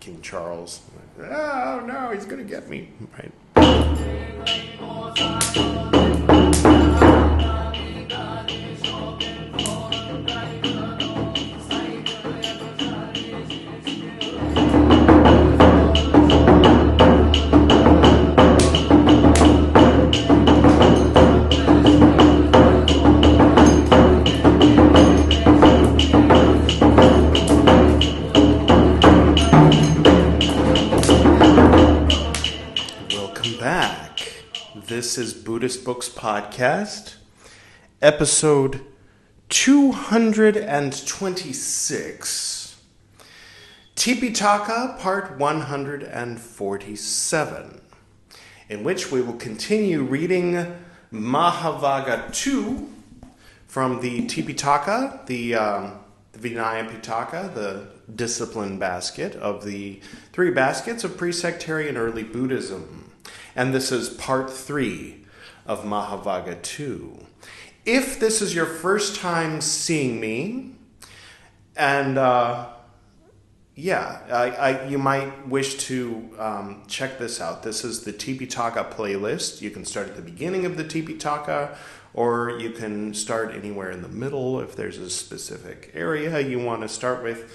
King Charles. Oh no, he's going to get me. Right. This is Buddhist Books Podcast, episode 226, Tipiṭaka, part 147, in which we will continue reading Mahāvagga II from the Tipiṭaka, the Vinaya Piṭaka, the discipline basket of the three baskets of pre-sectarian early Buddhism. And this is part 3 of Mahāvagga II. If this is your first time seeing me, and you might wish to check this out. This is the Tipiṭaka playlist. You can start at the beginning of the Tipiṭaka, or you can start anywhere in the middle if there's a specific area you want to start with.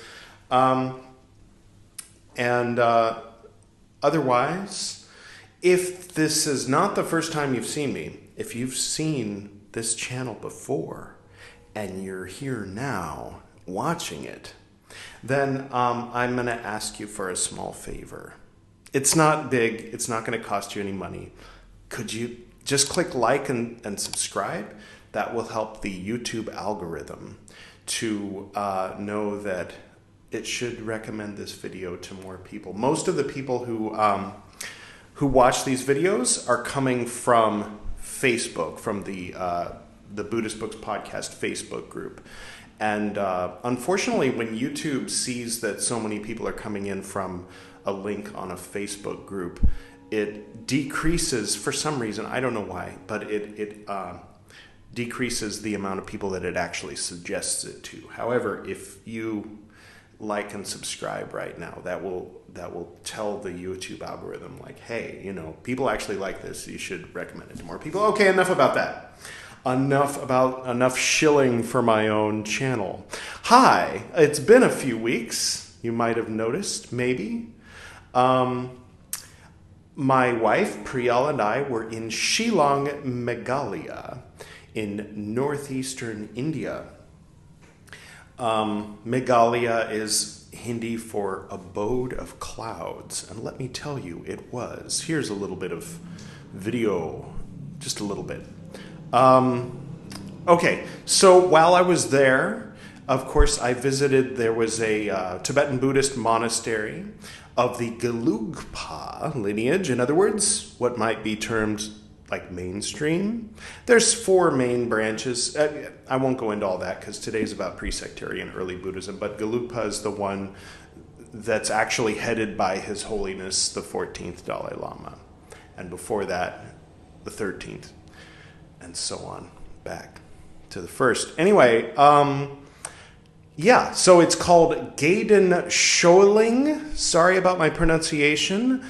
Otherwise, if this is not the first time you've seen me, if you've seen this channel before and you're here now watching it, then I'm going to ask you for a small favor. It's not big. It's not going to cost you any money. Could you just click like and subscribe? That will help the YouTube algorithm to know that it should recommend this video to more people. Most of the people who watch these videos are coming from Facebook, from the Buddhist Books Podcast Facebook group. And unfortunately, when YouTube sees that so many people are coming in from a link on a Facebook group, it decreases, for some reason, I don't know why, but it decreases the amount of people that it actually suggests it to. However, if you like and subscribe right now, that will tell the YouTube algorithm, like, hey, people actually like this, you should recommend it to more people. Okay, enough about that. Enough shilling for my own channel. Hi, it's been a few weeks, you might have noticed, maybe. My wife Priyal and I were in Shillong, Meghalaya in northeastern India. Meghalaya is Hindi for abode of clouds, and let me tell you, it was. Here's a little bit of video, just a little bit. Okay, so while I was there, of course, I visited, there was a Tibetan Buddhist monastery of the Ngakpa lineage, in other words, what might be termed like mainstream. There's 4 main branches. I won't go into all that because today's about pre-sectarian early Buddhism, but Ngakpa is the one that's actually headed by His Holiness the 14th Dalai Lama. And before that, the 13th, and so on, back to the first. Anyway, so it's called Gaiden Sholing. Sorry about my pronunciation.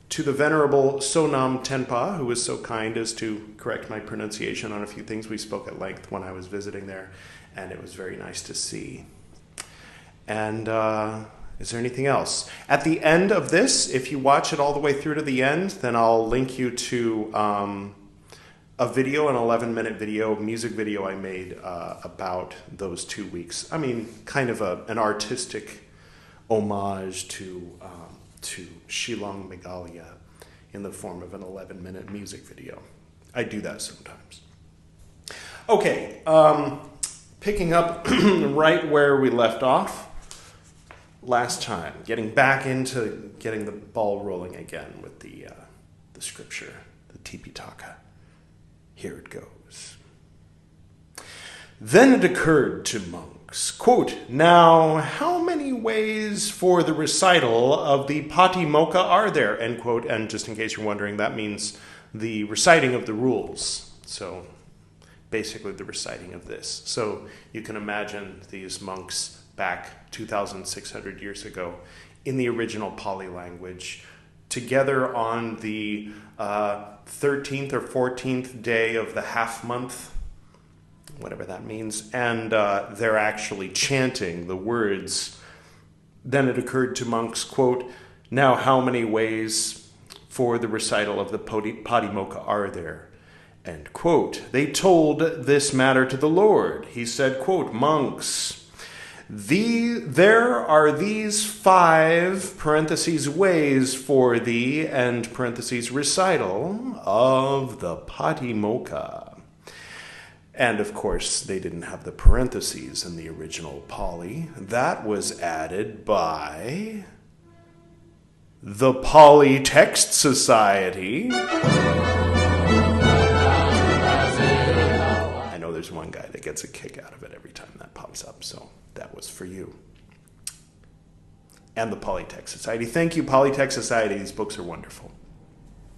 To the Venerable Sonam Tenpa, who was so kind as to correct my pronunciation on a few things. We spoke at length when I was visiting there, and it was very nice to see. And is there anything else? At the end of this, if you watch it all the way through to the end, then I'll link you to a video, an 11-minute video, music video I made about those 2 weeks. I mean, kind of an artistic homage to Shillong, Meghalaya in the form of an 11-minute music video. I do that sometimes. Okay, picking up right where we left off last time, getting back into getting the ball rolling again with the scripture, the Tipiṭaka. Here it goes. Then it occurred to monks, quote, "Now, how many ways for the recital of the Patimokkha are there?" End quote. And just in case you're wondering, that means the reciting of the rules. So basically the reciting of this. So you can imagine these monks back 2,600 years ago in the original Pali language, together on the 13th or 14th day of the half month, whatever that means, and they're actually chanting the words. Then it occurred to monks, quote, "Now how many ways for the recital of the Patimokkha are there?" End quote. They told this matter to the Lord. He said, quote, "Monks, there are these 5 (parentheses) ways for the (end parentheses) recital of the Patimokkha." And of course, they didn't have the parentheses in the original Pali. That was added by the Pali Text Society. I know there's one guy that gets a kick out of it every time that pops up, so that was for you. And the Pali Text Society. Thank you, Pali Text Society. These books are wonderful.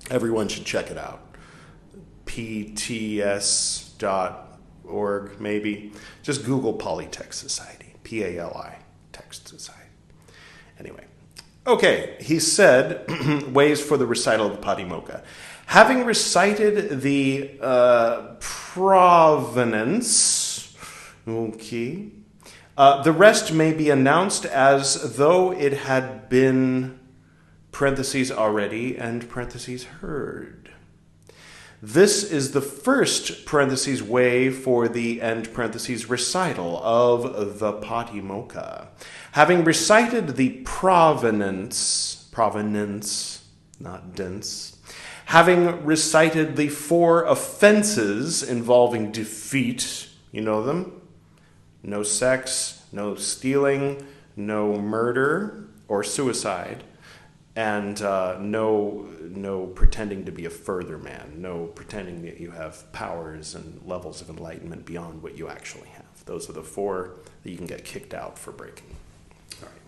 Everyone should check it out. pts.org, maybe. Just Google Pali Text Society. Pali Text Society. Anyway. Okay, he said, ways for the recital of the Patimokkha. Having recited the provenance, okay, the rest may be announced as though it had been, parentheses already, and parentheses heard. This is the first, parentheses, way for the, end parentheses, recital of the Patimokkha. Having recited the provenance, not dense, having recited the 4 offenses involving defeat, you know them? No sex, no stealing, no murder or suicide, and no pretending to be a further man, no pretending that you have powers and levels of enlightenment beyond what you actually have. Those are the 4 that you can get kicked out for breaking. All right.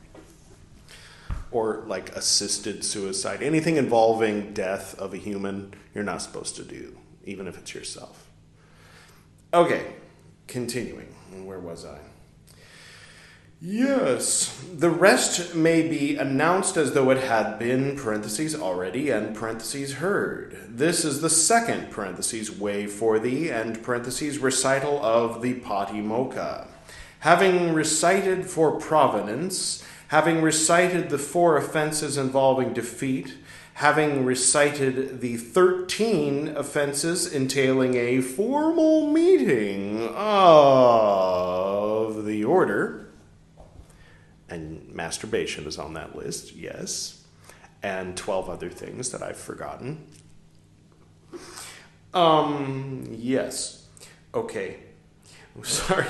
Or like assisted suicide. Anything involving death of a human, you're not supposed to do, even if it's yourself. Okay, continuing. Where was I? Yes, the rest may be announced as though it had been, parentheses already, and parentheses heard. This is the second, parentheses, way for the, and parentheses, recital of the Patimokkha. Having recited for provenance, having recited the 4 offenses involving defeat, having recited the 13 offenses entailing a formal meeting of the order, and masturbation is on that list, yes, and 12 other things that I've forgotten. Yes. Okay. Sorry.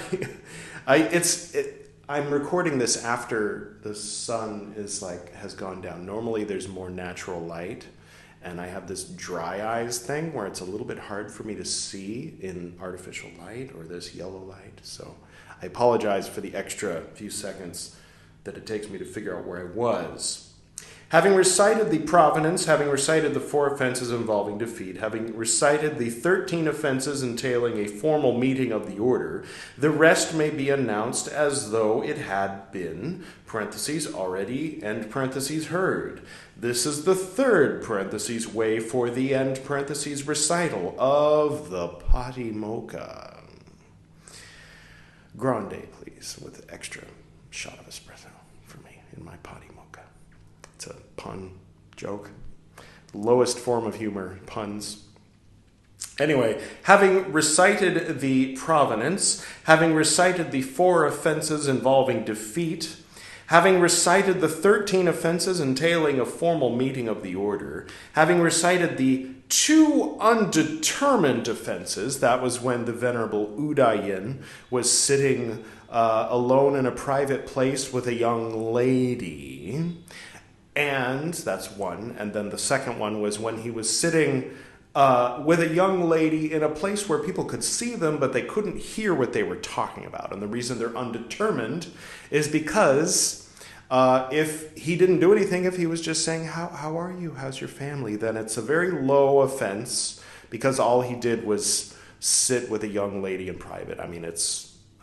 I'm recording this after the sun has gone down. Normally there's more natural light, and I have this dry eyes thing where it's a little bit hard for me to see in artificial light or this yellow light. So I apologize for the extra few seconds that it takes me to figure out where I was. Having recited the provenance, having recited the 4 offenses involving defeat, having recited the 13 offenses entailing a formal meeting of the order, the rest may be announced as though it had been, parentheses already, end parentheses heard. This is the third, parentheses, way for the, end parentheses, recital of the Patimokkha. Grande, please, with extra shot of espresso for me in my Patimokkha. It's a pun joke. Lowest form of humor, puns. Anyway, having recited the provenance, having recited the 4 offenses involving defeat, having recited the 13 offenses entailing a formal meeting of the order, having recited the 2 undetermined offenses, that was when the Venerable Udayin was sitting alone in a private place with a young lady, and that's one. And then the second one was when he was sitting with a young lady in a place where people could see them, but they couldn't hear what they were talking about. And the reason they're undetermined is because if he didn't do anything, if he was just saying, how are you? How's your family? Then it's a very low offense because all he did was sit with a young lady in private. I mean,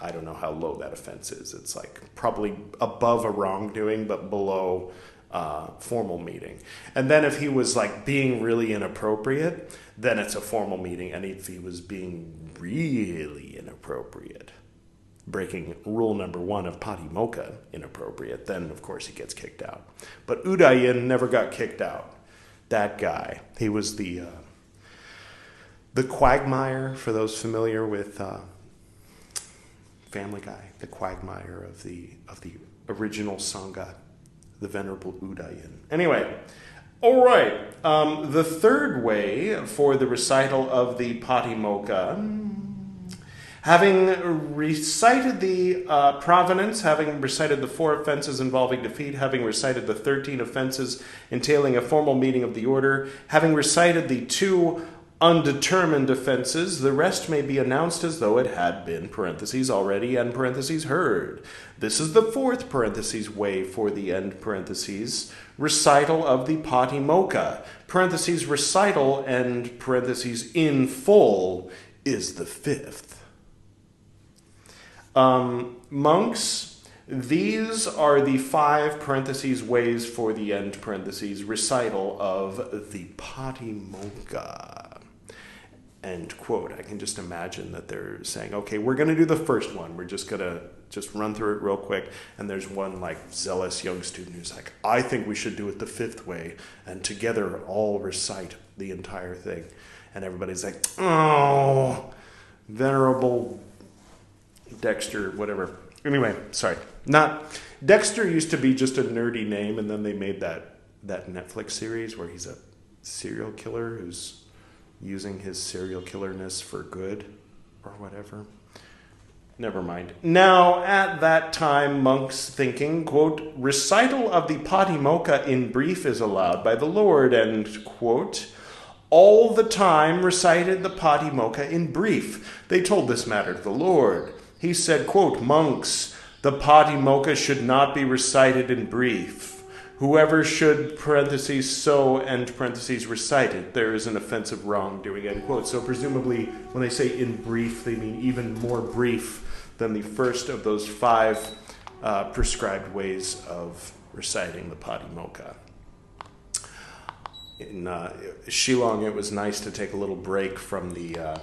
I don't know how low that offense is. It's like probably above a wrongdoing, but below formal meeting. And then if he was like being really inappropriate, then it's a formal meeting. And if he was being really inappropriate, breaking rule number 1 of Patimokkha, inappropriate, then of course he gets kicked out. But Udayan never got kicked out. That guy, he was the quagmire, for those familiar with Family Guy, the quagmire of the original Sangha, the Venerable Udayan. Anyway, all right. The third way for the recital of the Patimokkha, having recited the provenance, having recited the 4 offenses involving defeat, having recited the 13 offenses entailing a formal meeting of the order, having recited the 2 undetermined offenses, the rest may be announced as though it had been, parentheses, already, and parentheses, heard. This is the 4th, parentheses, way for the end, parentheses, recital of the Patimokkha. Parentheses, recital, and parentheses, in full, is the 5th. Monks, these are the 5 parentheses ways for the end parentheses recital of the Patimokkha. End quote. I can just imagine that they're saying, okay, we're going to do the first one. We're just going to run through it real quick. And there's one like zealous young student who's like, I think we should do it the 5th way. And together all recite the entire thing. And everybody's like, oh, Venerable Dexter, whatever. Anyway, sorry. Dexter used to be just a nerdy name, and then they made that Netflix series where he's a serial killer who's using his serial killerness for good or whatever. Never mind. Now, at that time, monks thinking, quote, recital of the Patimokkha in brief is allowed by the Lord, end quote, all the time recited the Patimokkha in brief. They told this matter to the Lord. He said, quote, monks, the Patimokkha should not be recited in brief. Whoever should, parentheses, so, end parentheses, recite it, there is an offensive wrongdoing, end quote. So presumably, when they say in brief, they mean even more brief than the first of those 5 prescribed ways of reciting the Patimokkha. In Shillong, it was nice to take a little break from the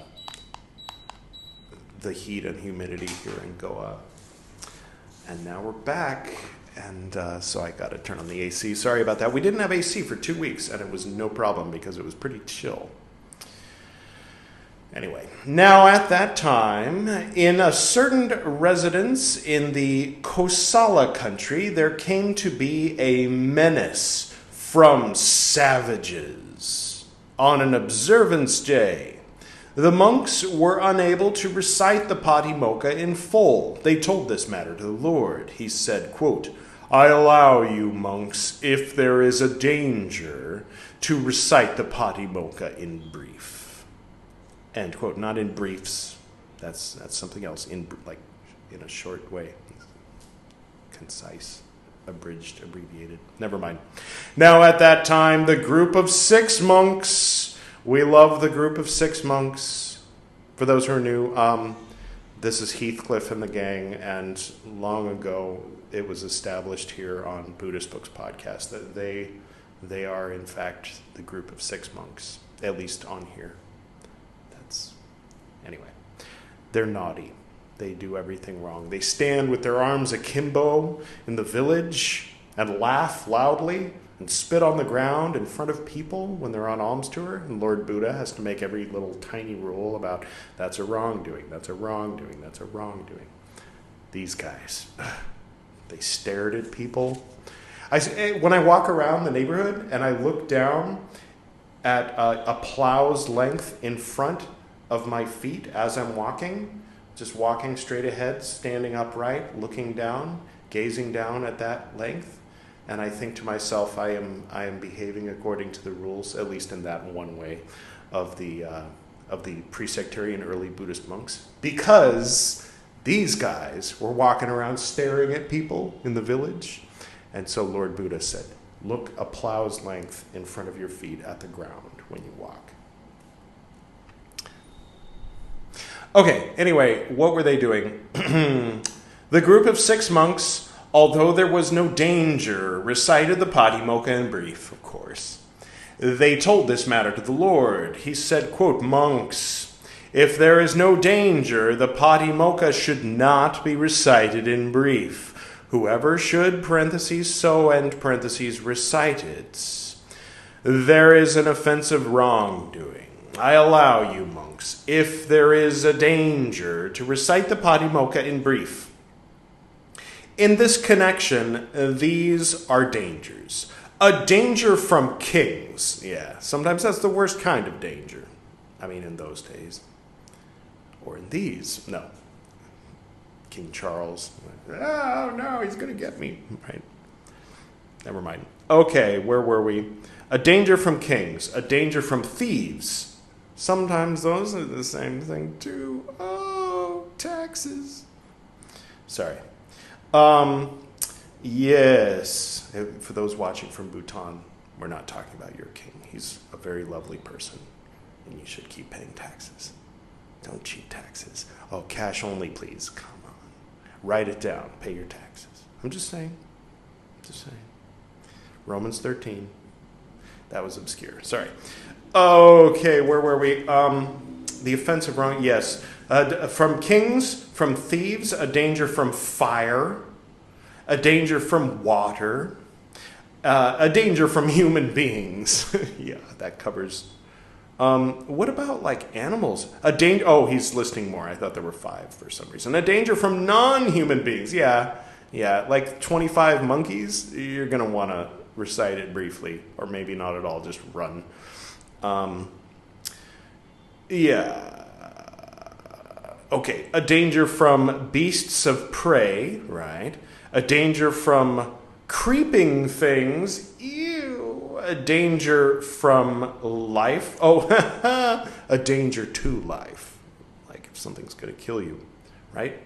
heat and humidity here in Goa. And now we're back, and so I got to turn on the AC. Sorry about that. We didn't have AC for 2 weeks, and it was no problem because it was pretty chill. Anyway, now at that time, in a certain residence in the Kosala country, there came to be a menace from savages on an observance day. The monks were unable to recite the Patimokkha in full. They told this matter to the Lord. He said, quote, I allow you, monks, if there is a danger, to recite the Patimokkha in brief. End quote. Not in briefs. That's something else. In a short way. Concise. Abridged, abbreviated. Never mind. Now at that time, the group of 6 monks... We love the group of 6 monks. For those who are new, this is Heathcliff and the gang, and long ago it was established here on Buddhist Books podcast that they are in fact the group of 6 monks, at least on here. Anyway. They're naughty. They do everything wrong. They stand with their arms akimbo in the village and laugh loudly and spit on the ground in front of people when they're on alms tour. And Lord Buddha has to make every little tiny rule about that's a wrongdoing, that's a wrongdoing, that's a wrongdoing. These guys, they stared at people. When I walk around the neighborhood and I look down at a plow's length in front of my feet as I'm walking, just walking straight ahead, standing upright, looking down, gazing down at that length, and I think to myself, I am behaving according to the rules, at least in that one way, of the pre-sectarian early Buddhist monks, because these guys were walking around staring at people in the village, and so Lord Buddha said, look a plow's length in front of your feet at the ground when you walk. Okay, anyway, what were they doing? The group of 6 monks although there was no danger, recited the Patimokkha in brief, of course. They told this matter to the Lord. He said, quote, "Monks, if there is no danger, the Patimokkha should not be recited in brief. Whoever should, parentheses, so, and parentheses, recite it. There is an offensive wrongdoing. I allow you, monks, if there is a danger, to recite the Patimokkha in brief. In this connection, these are dangers. A danger from kings. Yeah, sometimes that's the worst kind of danger. I mean, in those days. Or in these. No. King Charles. Oh, no, he's going to get me. Right. Never mind. Okay, where were we? A danger from kings. A danger from thieves. Sometimes those are the same thing, too. Oh, taxes. Sorry. Yes. For those watching from Bhutan, we're not talking about your king. He's a very lovely person, and you should keep paying taxes. Don't cheat taxes. Oh, cash only, please. Come on. Write it down. Pay your taxes. I'm just saying. Romans 13. That was obscure. Sorry. Okay, where were we? The offensive wrong. Yes. From kings, from thieves, a danger from fire, a danger from water, a danger from human beings. Yeah, that covers. What about like animals? A danger. Oh, he's listing more. I thought there were 5 for some reason. A danger from non-human beings. Yeah. Like 25 monkeys. You're gonna want to recite it briefly, or maybe not at all. Just run. Yeah. Okay. A danger from beasts of prey. Right. A danger from creeping things. Ew. A danger from life. Oh, a danger to life. Like if something's going to kill you, right?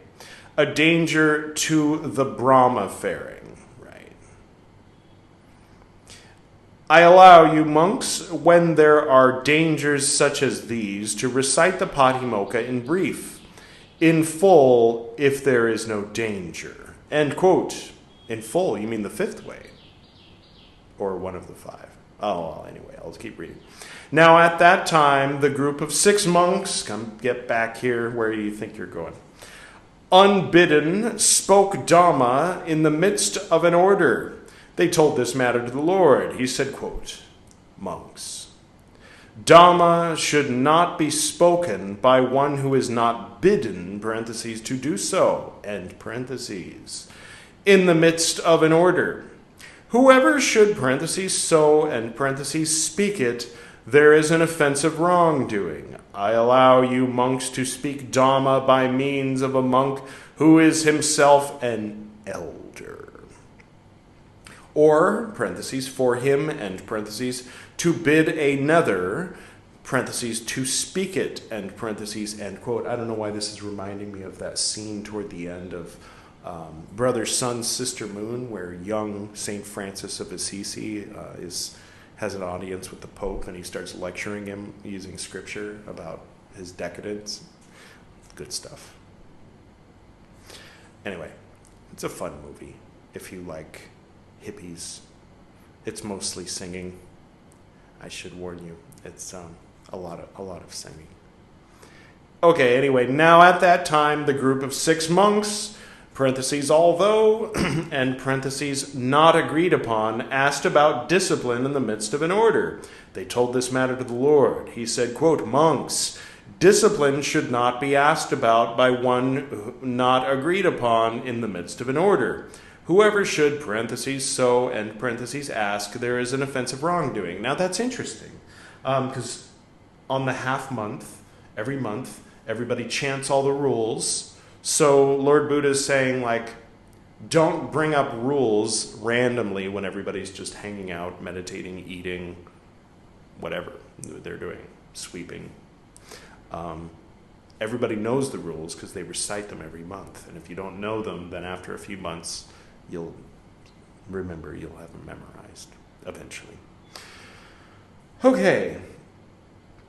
A danger to the Brahma faring, right? I allow you, monks, when there are dangers such as these, to recite the Patimokkha in brief, in full, if there is no danger. End quote. In full, you mean the 5th way? Or one of the 5. Oh, well, anyway, I'll keep reading. Now, at that time, the group of 6 monks, come get back here, where do you think you're going? Unbidden, spoke Dhamma in the midst of an order. They told this matter to the Lord. He said, quote, "Monks, Dhamma should not be spoken by one who is not bidden, parentheses, to do so, end parentheses, in the midst of an order. Whoever should, parentheses, so, and parentheses, speak it, there is an offensive wrongdoing. I allow you, monks, to speak Dhamma by means of a monk who is himself an elder. Or, parentheses, for him, end parentheses, to bid another, parentheses, to speak it, end parentheses, end quote." I don't know why this is reminding me of that scene toward the end of Brother, Sun, Sister Moon, where young St. Francis of Assisi has an audience with the Pope, and he starts lecturing him using scripture about his decadence. Good stuff. Anyway, it's a fun movie if you like hippies. It's mostly singing. I should warn you, it's a lot of singing. Okay, anyway, now at that time, the group of 6 monks, parentheses, although, and parentheses, not agreed upon, asked about discipline in the midst of an order. They told this matter to the Lord. He said, quote, "Monks, discipline should not be asked about by one not agreed upon in the midst of an order. Whoever should, parentheses, so, and parentheses, ask, there is an offensive wrongdoing." Now that's interesting, because on the half month, every month, everybody chants all the rules. So Lord Buddha is saying, like, don't bring up rules randomly when everybody's just hanging out, meditating, eating, whatever they're doing, sweeping. Everybody knows the rules because they recite them every month. And if you don't know them, then after a few months, you'll have them memorized eventually. Okay.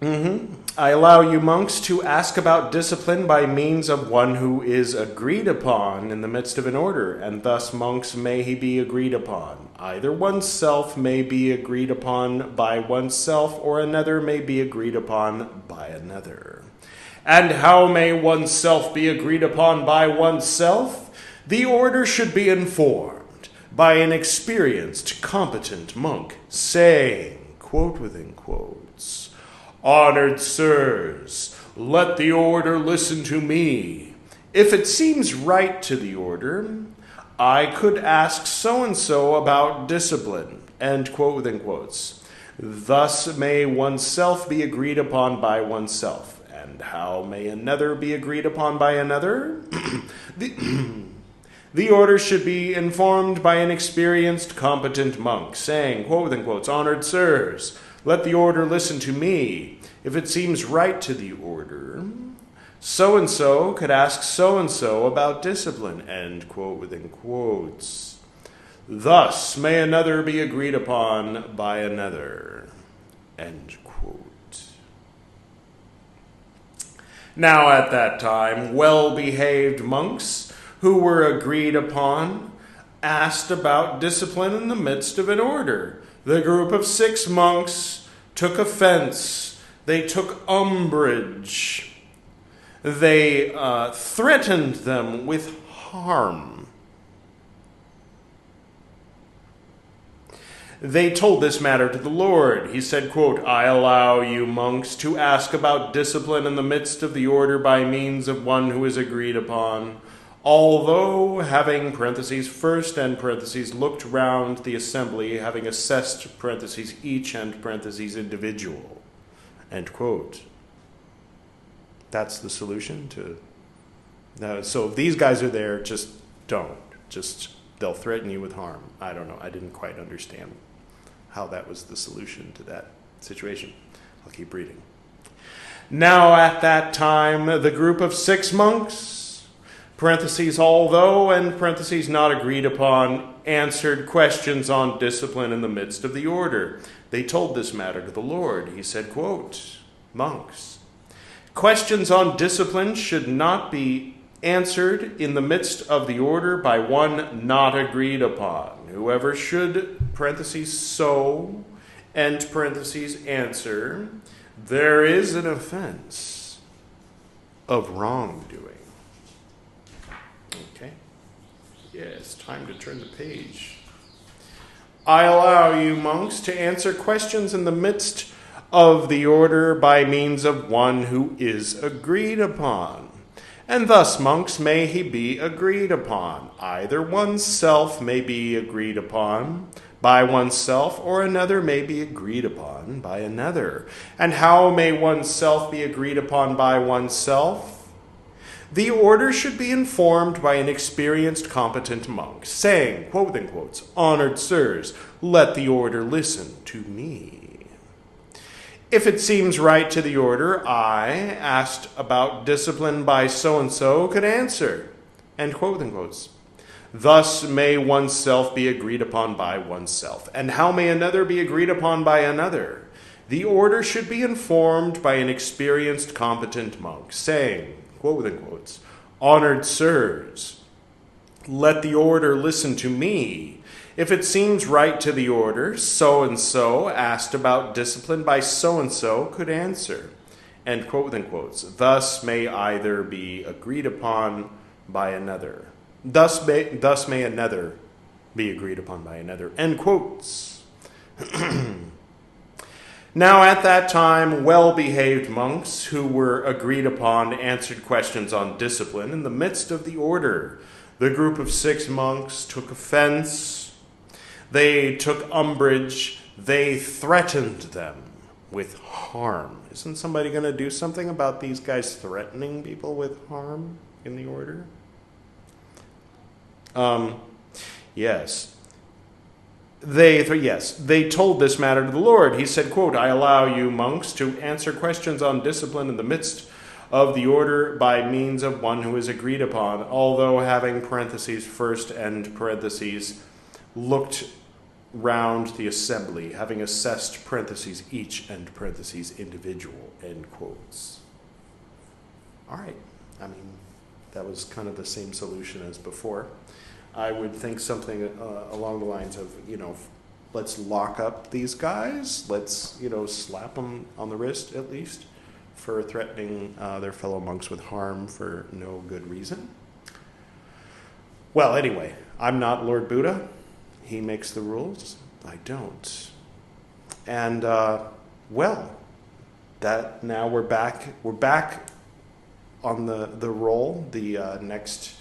I allow you monks to ask about discipline by means of one who is agreed upon in the midst of an order, and thus monks may he be agreed upon. Either oneself may be agreed upon by oneself, or another may be agreed upon by another. And how may oneself be agreed upon by oneself? The order should be informed by an experienced, competent monk, saying, quote within quotes, "Honored sirs, let the order listen to me. If it seems right to the order, I could ask so-and-so about discipline," end quote within quotes. Thus may oneself be agreed upon by oneself. And how may another be agreed upon by another? The order should be informed by an experienced, competent monk, saying, quote within quotes, "Honored sirs, let the order listen to me. If it seems right to the order, so-and-so could ask so-and-so about discipline," end quote within quotes. Thus may another be agreed upon by another, end quote. Now at that time, well-behaved monks who were agreed upon asked about discipline in the midst of an order. The group of 6 monks took offense. They took umbrage. They threatened them with harm. They told this matter to the Lord. He said, quote, "I allow you monks to ask about discipline in the midst of the order by means of one who is agreed upon, although having parentheses first and parentheses looked round the assembly, having assessed parentheses each and parentheses individual," end quote. That's the solution to... so if these guys are there, just don't. They'll threaten you with harm. I don't know. I didn't quite understand how that was the solution to that situation. I'll keep reading. Now at that time, the group of 6 monks, parentheses although and parentheses not agreed upon, answered questions on discipline in the midst of the order. They told this matter to the Lord. He said, quote, "Monks, questions on discipline should not be answered in the midst of the order by one not agreed upon. Whoever should, parentheses so, and parentheses answer, there is an offense of wrongdoing." Okay. Yes, time to turn the page. "I allow you, monks, to answer questions in the midst of the order by means of one who is agreed upon. And thus, monks, may he be agreed upon. Either oneself may be agreed upon by oneself, or another may be agreed upon by another. And how may oneself be agreed upon by oneself? The order should be informed by an experienced, competent monk, saying, quote within quotes, 'Honored sirs, let the order listen to me. If it seems right to the order, I, asked about discipline by so-and-so, could answer,' end quote within quotes. Thus may oneself be agreed upon by oneself. And how may another be agreed upon by another? The order should be informed by an experienced, competent monk, saying, quote within quotes, 'Honored sirs, let the order listen to me. If it seems right to the order, so-and-so asked about discipline by so-and-so could answer,' end quote within quotes. Thus may either be agreed upon by another. Thus may another be agreed upon by another," end quotes. Now at that time, well-behaved monks who were agreed upon answered questions on discipline in the midst of the order. The group of 6 monks took offense. They took umbrage. They threatened them with harm. Isn't somebody going to do something about these guys threatening people with harm in the order? Yes. They told this matter to the Lord. He said, quote, "I allow you, monks, to answer questions on discipline in the midst of the order by means of one who is agreed upon, although having parentheses first and parentheses looked round the assembly, having assessed parentheses each and parentheses individual, end quotes. All right. I mean, that was kind of the same solution as before. I would think something along the lines of, let's lock up these guys. Let's, slap them on the wrist at least for threatening their fellow monks with harm for no good reason. Well, anyway, I'm not Lord Buddha. He makes the rules. I don't. And, that now we're back on the roll. The next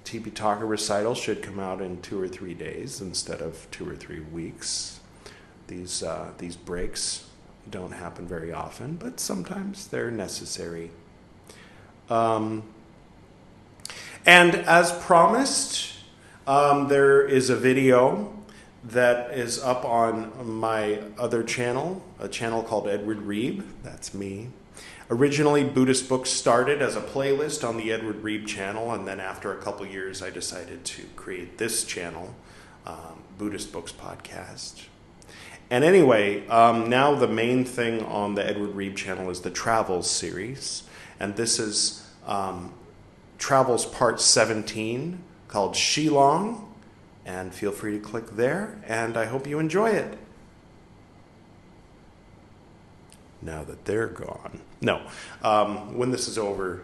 Tipiṭaka recital should come out in 2 or 3 days instead of 2 or 3 weeks. These breaks don't happen very often, but sometimes they're necessary. And as promised, there is a video that is up on my other channel, a channel called Edward Reeb. That's me. Originally, Buddhist books started as a playlist on the Edward Reeb channel, and then after a couple years, I decided to create this channel, Buddhist Books Podcast. And anyway, now the main thing on the Edward Reeb channel is the Travels series, and this is Travels Part 17, called Shillong, and feel free to click there, and I hope you enjoy it. Now that they're gone. No, when this is over,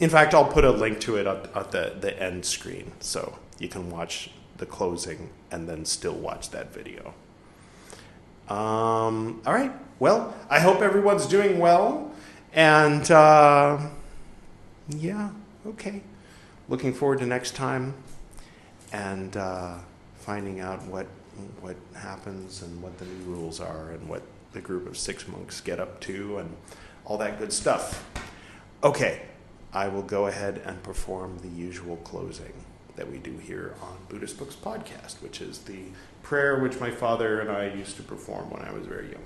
in fact, I'll put a link to it at the end screen, so you can watch the closing and then still watch that video. All right, well, I hope everyone's doing well, and yeah, okay. Looking forward to next time and finding out what happens and what the new rules are and what the group of 6 monks get up to and all that good stuff. Okay, I will go ahead and perform the usual closing that we do here on Buddhist Books Podcast, which is the prayer which my father and I used to perform when I was very young.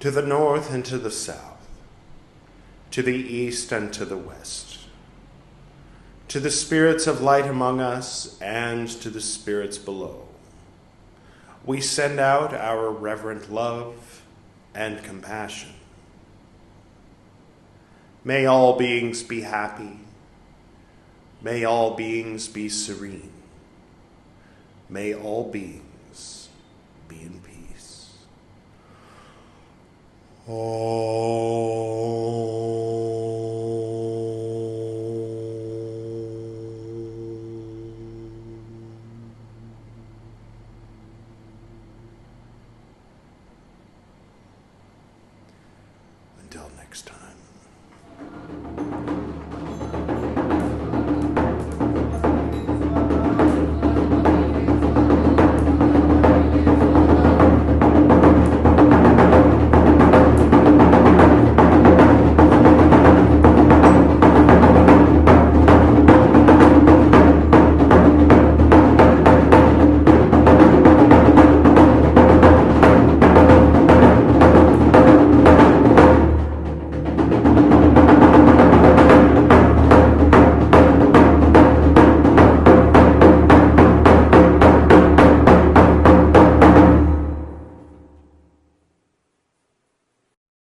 To the north and to the south, to the east and to the west, to the spirits of light among us and to the spirits below, we send out our reverent love and compassion. May all beings be happy. May all beings be serene. May all beings be in peace. Oh.